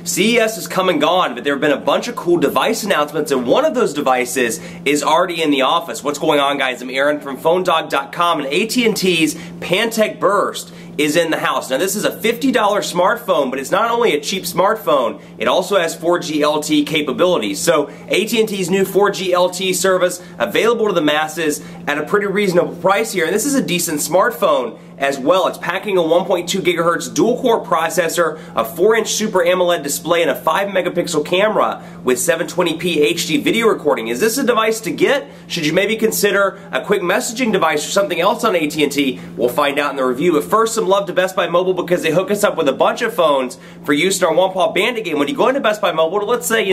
CES has come and gone, but there have been a bunch of cool device announcements, and one of those devices is already in the office. What's going on, guys? I'm Aaron from PhoneDog.com, and AT&T's Pantech Burst is in the house. Now, this is a $50 smartphone, but it's not only a cheap smartphone, it also has 4G LTE capabilities. So AT&T's new 4G LTE service available to the masses at a pretty reasonable price here, and this is a decent smartphone as well. It's packing a 1.2 gigahertz dual-core processor, a 4-inch Super AMOLED display, and a 5-megapixel camera with 720p HD video recording. Is this a device to get? Should you maybe consider a quick messaging device or something else on AT&T? We'll find out in the review. But first, some love to Best Buy Mobile because they hook us up with a bunch of phones for use in our One Paw Bandit game. When you go into Best Buy Mobile to, let's say,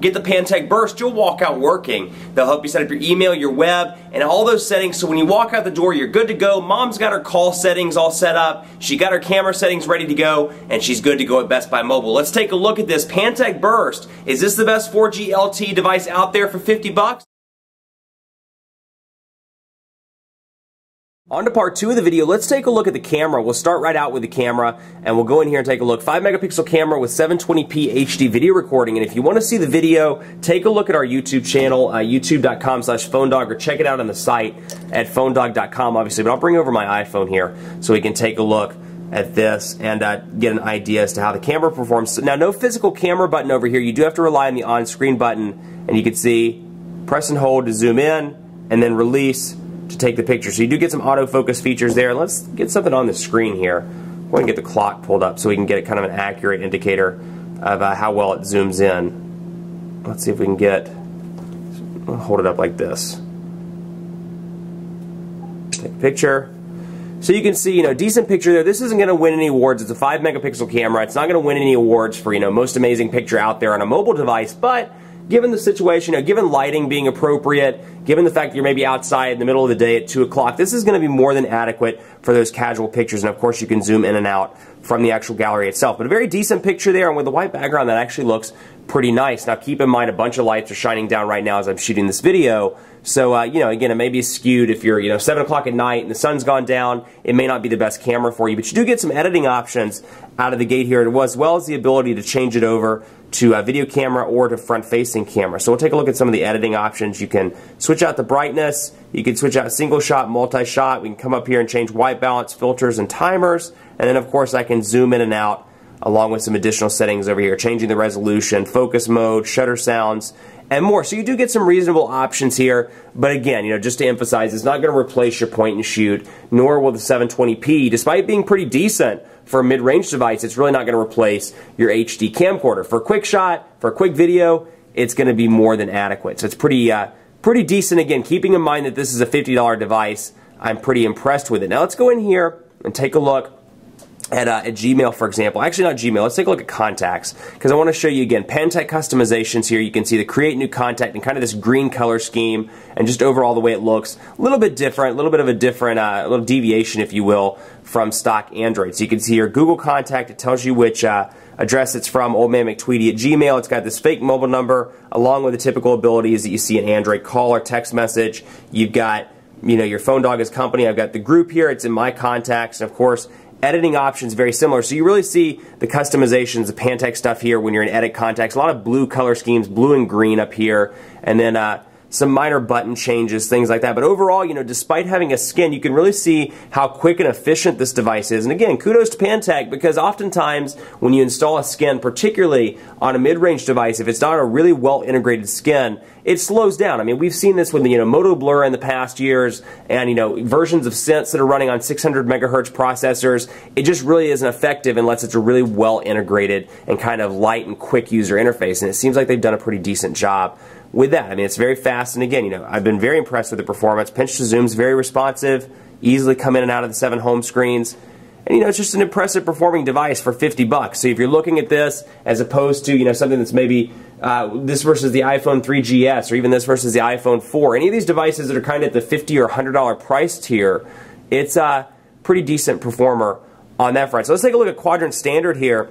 get the Pantech Burst, you'll walk out working. They'll help you set up your email, your web, and all those settings, so when you walk out the door, you're good to go. Mom's got her call settings all set up, she got her camera settings ready to go, and she's good to go at Best Buy Mobile. Let's take a look at this Pantech Burst. Is this the best 4G LTE device out there for 50 bucks? On to part 2 of the video. Let's take a look at the camera. We'll start right out with the camera, and we'll go in here and take a look. 5-megapixel camera with 720p HD video recording, and if you want to see the video, take a look at our YouTube channel, youtube.com/phonedog, or check it out on the site at phonedog.com, obviously. But I'll bring over my iPhone here so we can take a look at this and get an idea as to how the camera performs. Now, no physical camera button over here. You do have to rely on the on-screen button, and you can see press and hold to zoom in, and then release to take the picture. So you do get some autofocus features there. Let's get something on the screen here. We're going to get the clock pulled up so we can get kind of an accurate indicator of how well it zooms in. Let's see if we can get, I'll hold it up like this. Take a picture. So you can see, decent picture there. This isn't going to win any awards. It's a 5-megapixel camera. It's not going to win any awards for, most amazing picture out there on a mobile device, but given the situation, given lighting being appropriate, given the fact that you're maybe outside in the middle of the day at 2 o'clock, this is going to be more than adequate for those casual pictures. And of course, you can zoom in and out from the actual gallery itself. But a very decent picture there, and with the white background, that actually looks pretty nice. Now, keep in mind, a bunch of lights are shining down right now as I'm shooting this video. So, again, it may be skewed if you're, 7 o'clock at night and the sun's gone down. It may not be the best camera for you, but you do get some editing options out of the gate here, as well as the ability to change it over to a video camera or to front-facing camera. So we'll take a look at some of the editing options. You can switch out the brightness, you can switch out single shot, multi-shot, we can come up here and change white balance, filters, and timers, and then of course I can zoom in and out along with some additional settings over here, changing the resolution, focus mode, shutter sounds, and more. So you do get some reasonable options here, but again, just to emphasize, it's not going to replace your point and shoot, nor will the 720p, despite being pretty decent for a mid-range device. It's really not going to replace your HD camcorder. For a quick shot, for a quick video, it's going to be more than adequate. So it's pretty decent. Again, keeping in mind that this is a $50 device, I'm pretty impressed with it. Now let's go in here and take a look at Gmail, for example. Actually, not Gmail. Let's take a look at contacts, because I want to show you again Pantech customizations here. You can see the create new contact and kind of this green color scheme, and just overall the way it looks, a little bit different, a little bit of a different, little deviation, if you will, from stock Android. So you can see here Google Contact. It tells you which address it's from, Old Man McTweety at Gmail. It's got this fake mobile number, along with the typical abilities that you see in Android: call or text message. You've got, your phone dog as company. I've got the group here. It's in my contacts, and of course, editing options very similar. So you really see the customizations, the Pantech stuff here when you're in edit contacts. A lot of blue color schemes, blue and green up here, and then some minor button changes, things like that. But overall, despite having a skin, you can really see how quick and efficient this device is. And again, kudos to Pantech, because oftentimes when you install a skin, particularly on a mid-range device, if it's not a really well-integrated skin, it slows down. I mean, we've seen this with Moto Blur in the past years, and versions of Sense that are running on 600 megahertz processors. It just really isn't effective unless it's a really well-integrated and kind of light and quick user interface. And it seems like they've done a pretty decent job with that. I mean, it's very fast, and again, I've been very impressed with the performance. Pinch to zoom's very responsive, easily come in and out of the 7 home screens, and it's just an impressive performing device for 50 bucks. So if you're looking at this as opposed to something that's maybe this versus the iPhone 3GS, or even this versus the iPhone 4, any of these devices that are kind of at the $50 or $100 price tier, it's a pretty decent performer on that front. So let's take a look at Quadrant Standard here.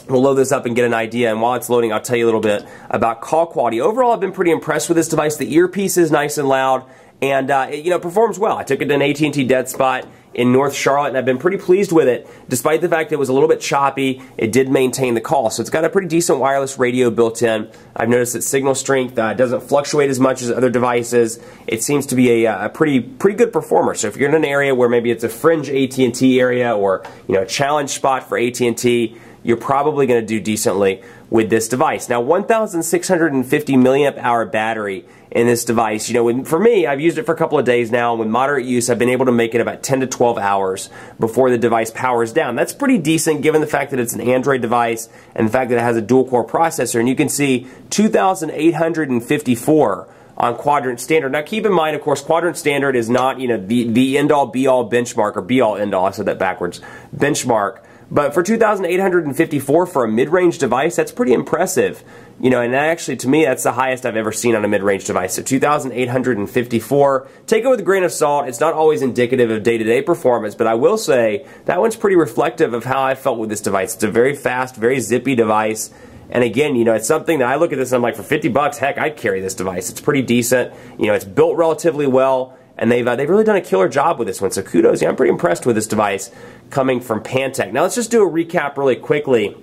We'll load this up and get an idea, and while it's loading, I'll tell you a little bit about call quality. Overall, I've been pretty impressed with this device. The earpiece is nice and loud, and it performs well. I took it to an AT&T dead spot. in North Charlotte, and I've been pretty pleased with it. Despite the fact that it was a little bit choppy, it did maintain the call. So it's got a pretty decent wireless radio built in. I've noticed that signal strength doesn't fluctuate as much as other devices. It seems to be a pretty good performer. So if you're in an area where maybe it's a fringe AT&T area, or a challenge spot for AT&T, you're probably going to do decently with this device. Now, 1,650 milliamp hour battery in this device. For me, I've used it for a couple of days now, and with moderate use, I've been able to make it about 10 to 12 hours before the device powers down. That's pretty decent given the fact that it's an Android device and the fact that it has a dual-core processor. And you can see 2,854 on Quadrant Standard. Now, keep in mind, of course, Quadrant Standard is not, the end-all, be-all benchmark, or be-all, end-all. I said that backwards. Benchmark. But for 2,854 for a mid-range device, that's pretty impressive. And actually, to me, that's the highest I've ever seen on a mid-range device. So 2,854. Take it with a grain of salt. It's not always indicative of day-to-day performance, but I will say that one's pretty reflective of how I felt with this device. It's a very fast, very zippy device. And again, it's something that I look at this and I'm like, for 50 bucks, heck, I'd carry this device. It's pretty decent. It's built relatively well. And they've really done a killer job with this one. So kudos. I'm pretty impressed with this device coming from Pantech. Now let's just do a recap really quickly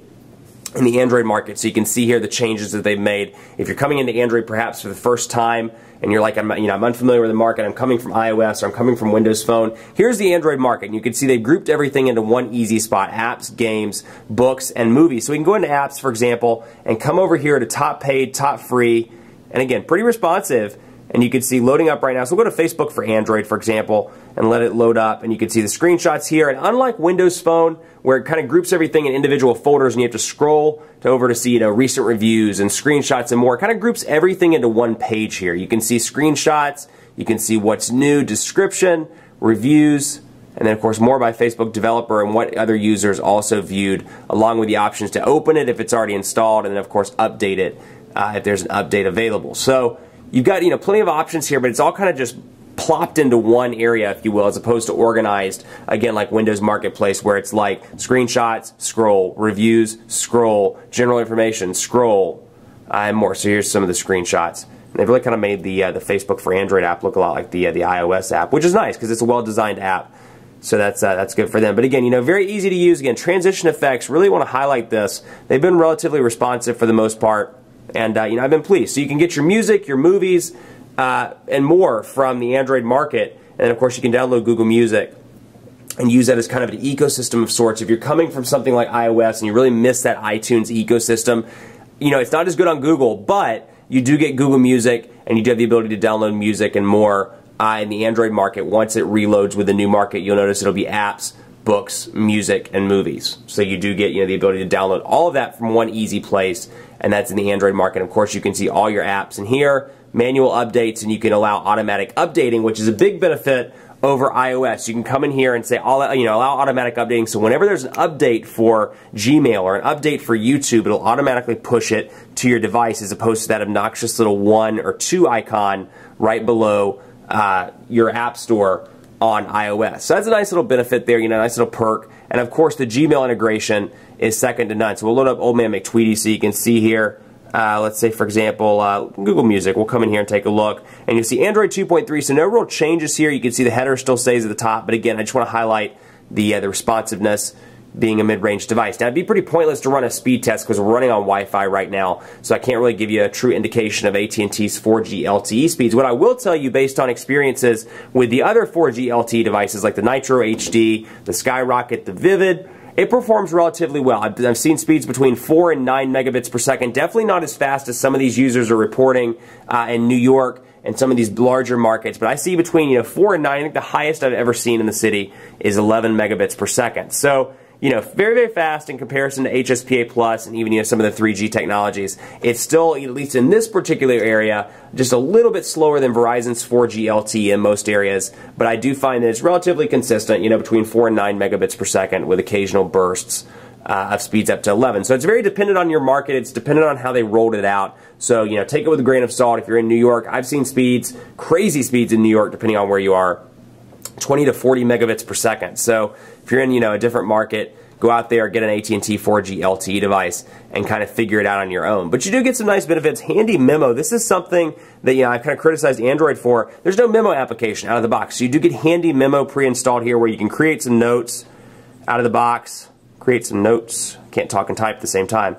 in the Android market, so you can see here the changes that they've made. If you're coming into Android perhaps for the first time and you're like, I'm unfamiliar with the market, I'm coming from iOS or I'm coming from Windows Phone, here's the Android market. And you can see they've grouped everything into one easy spot: apps, games, books, and movies. So we can go into apps, for example, and come over here to top paid, top free, and again, pretty responsive. And you can see loading up right now. So we'll go to Facebook for Android, for example, and let it load up. And you can see the screenshots here. And unlike Windows Phone, where it kind of groups everything in individual folders and you have to scroll over to see recent reviews and screenshots and more, it kind of groups everything into one page here. You can see screenshots, you can see what's new, description, reviews, and then of course more by Facebook developer and what other users also viewed, along with the options to open it if it's already installed, and then of course update it if there's an update available. So you've got plenty of options here, but it's all kind of just plopped into one area, if you will, as opposed to organized, again, like Windows Marketplace, where it's like screenshots, scroll, reviews, scroll, general information, scroll, and more. So here's some of the screenshots. And they've really kind of made the Facebook for Android app look a lot like the iOS app, which is nice because it's a well-designed app. So that's good for them. But again, very easy to use. Again, transition effects, really want to highlight this. They've been relatively responsive for the most part. And I've been pleased. So you can get your music, your movies, and more from the Android market. And of course, you can download Google Music and use that as kind of an ecosystem of sorts. If you're coming from something like iOS and you really miss that iTunes ecosystem, it's not as good on Google, but you do get Google Music, and you do have the ability to download music and more in the Android market. Once it reloads with the new market, you'll notice it'll be apps, books, music, and movies. So you do get the ability to download all of that from one easy place, and that's in the Android market. Of course, you can see all your apps in here, manual updates, and you can allow automatic updating, which is a big benefit over iOS. You can come in here and say, allow automatic updating, so whenever there's an update for Gmail or an update for YouTube, it'll automatically push it to your device, as opposed to that obnoxious little 1 or 2 icon right below your App Store on iOS. So that's a nice little benefit there, nice little perk. And of course, the Gmail integration is second to none. So we'll load up Old Man McTweety so you can see here, let's say, for example, Google Music. We'll come in here and take a look. And you'll see Android 2.3, so no real changes here. You can see the header still stays at the top. But again, I just want to highlight the responsiveness being a mid-range device. Now, it'd be pretty pointless to run a speed test because we're running on Wi-Fi right now, so I can't really give you a true indication of AT&T's 4G LTE speeds. What I will tell you, based on experiences with the other 4G LTE devices like the Nitro HD, the Skyrocket, the Vivid, it performs relatively well. I've seen speeds between 4 and 9 megabits per second. Definitely not as fast as some of these users are reporting in New York and some of these larger markets, but I see between 4 and 9. I think the highest I've ever seen in the city is 11 megabits per second. So very, very fast in comparison to HSPA Plus and even some of the 3G technologies. It's still, at least in this particular area, just a little bit slower than Verizon's 4G LTE in most areas, but I do find that it's relatively consistent, between 4 and 9 megabits per second with occasional bursts of speeds up to 11. So it's very dependent on your market. It's dependent on how they rolled it out. So, take it with a grain of salt. If you're in New York, I've seen speeds, crazy speeds in New York, depending on where you are, 20 to 40 megabits per second. So if you're in, a different market, go out there, get an AT&T 4G LTE device, and kind of figure it out on your own. But you do get some nice benefits. Handy Memo. This is something that I've kind of criticized Android for. There's no Memo application out of the box. So you do get Handy Memo pre-installed here where you can create some notes out of the box. Create some notes. Can't talk and type at the same time.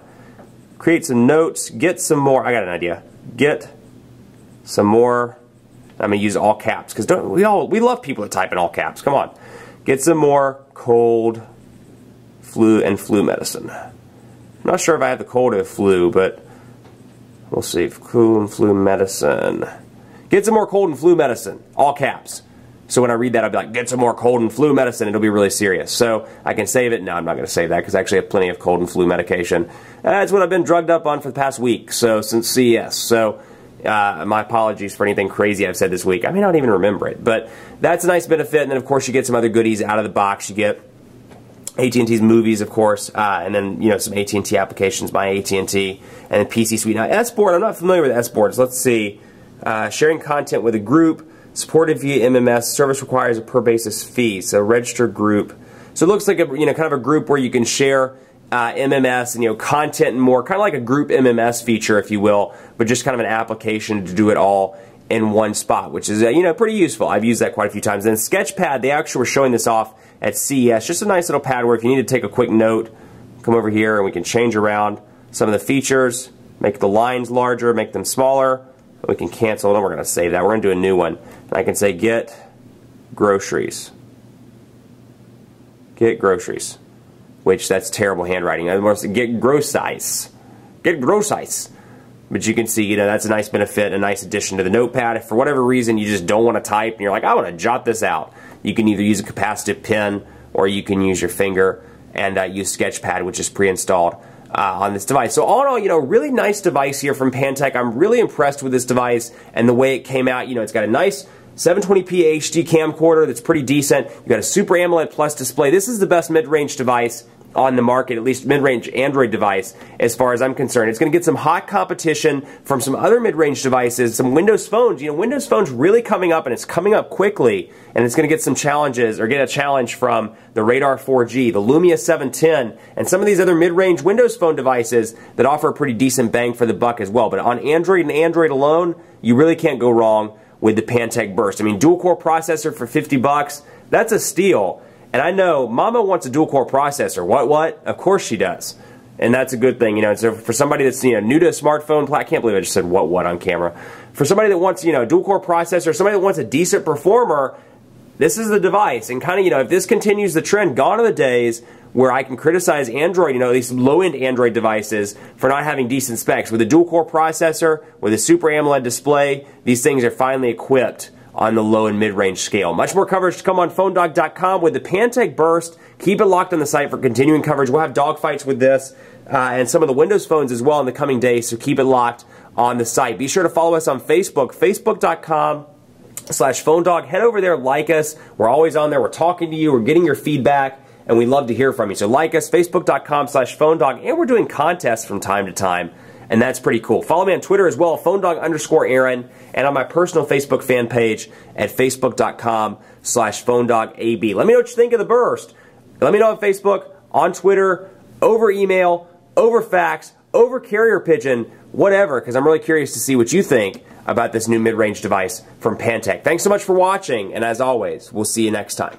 Create some notes. Get some more. I got an idea. Get some more. I'm going to use all caps because we love people that type in all caps. Come on. Get some more cold flu medicine. I'm not sure if I have the cold or the flu, but we'll see. Cold and flu medicine. Get some more cold and flu medicine. All caps. So when I read that, I'll be like, get some more cold and flu medicine. It'll be really serious. So I can save it. No, I'm not going to save that because I actually have plenty of cold and flu medication. That's what I've been drugged up on for the past week, so since CES. So my apologies for anything crazy I've said this week. I may not even remember it, but that's a nice benefit. And then, of course, you get some other goodies out of the box. You get AT&T's movies, of course, and then some AT&T applications, My AT&T, and then PC Suite. Now, S-Board, I'm not familiar with S-Boards. Let's see. Sharing content with a group. Supported via MMS. Service requires a per basis fee. So registered group. So it looks like a kind of a group where you can share MMS and content and more, kind of like a group MMS feature, if you will, but just kind of an application to do it all in one spot, which is pretty useful. I've used that quite a few times. And Sketchpad, they actually were showing this off at CES. Just a nice little pad where if you need to take a quick note, come over here and we can change around some of the features, make the lines larger, make them smaller. We can cancel them. We're going to save that. We're going to do a new one. And I can say get groceries. Get groceries. Which, that's terrible handwriting. I want to say get groceries. Get groceries. But you can see, that's a nice benefit, a nice addition to the notepad. If for whatever reason you just don't want to type and you're like, I want to jot this out, you can either use a capacitive pen or you can use your finger and use Sketchpad, which is pre-installed on this device. So all in all, really nice device here from Pantech. I'm really impressed with this device and the way it came out. It's got a nice 720p HD camcorder that's pretty decent. You've got a Super AMOLED Plus display. This is the best mid-range device on the market, at least mid-range Android device, as far as I'm concerned. It's going to get some hot competition from some other mid-range devices, some Windows phones. Windows phone's really coming up, and it's coming up quickly, and it's going to get some challenges, or get a challenge from the Radar 4G, the Lumia 710, and some of these other mid-range Windows phone devices that offer a pretty decent bang for the buck as well. But on Android and Android alone, you really can't go wrong with the Pantech Burst. I mean, dual-core processor for 50 bucks, that's a steal. And I know Mama wants a dual-core processor. What? Of course she does. And that's a good thing. So for somebody that's new to a smartphone, I can't believe I just said what on camera. For somebody that wants a dual-core processor, somebody that wants a decent performer, this is the device. And kind of if this continues the trend, gone are the days where I can criticize Android, these low-end Android devices for not having decent specs. With a dual-core processor, with a Super AMOLED display, these things are finally equipped on the low and mid-range scale. Much more coverage to come on PhoneDog.com with the Pantech Burst. Keep it locked on the site for continuing coverage. We'll have dogfights with this and some of the Windows phones as well in the coming days, so keep it locked on the site. Be sure to follow us on Facebook, Facebook.com/PhoneDog. Head over there, like us. We're always on there. We're talking to you. We're getting your feedback, and we love to hear from you. So like us, Facebook.com/PhoneDog, and we're doing contests from time to time. And that's pretty cool. Follow me on Twitter as well, PhoneDog_Aaron, and on my personal Facebook fan page at Facebook.com/PhoneDogAB. Let me know what you think of the Burst. Let me know on Facebook, on Twitter, over email, over fax, over carrier pigeon, whatever, because I'm really curious to see what you think about this new mid-range device from Pantech. Thanks so much for watching, and as always, we'll see you next time.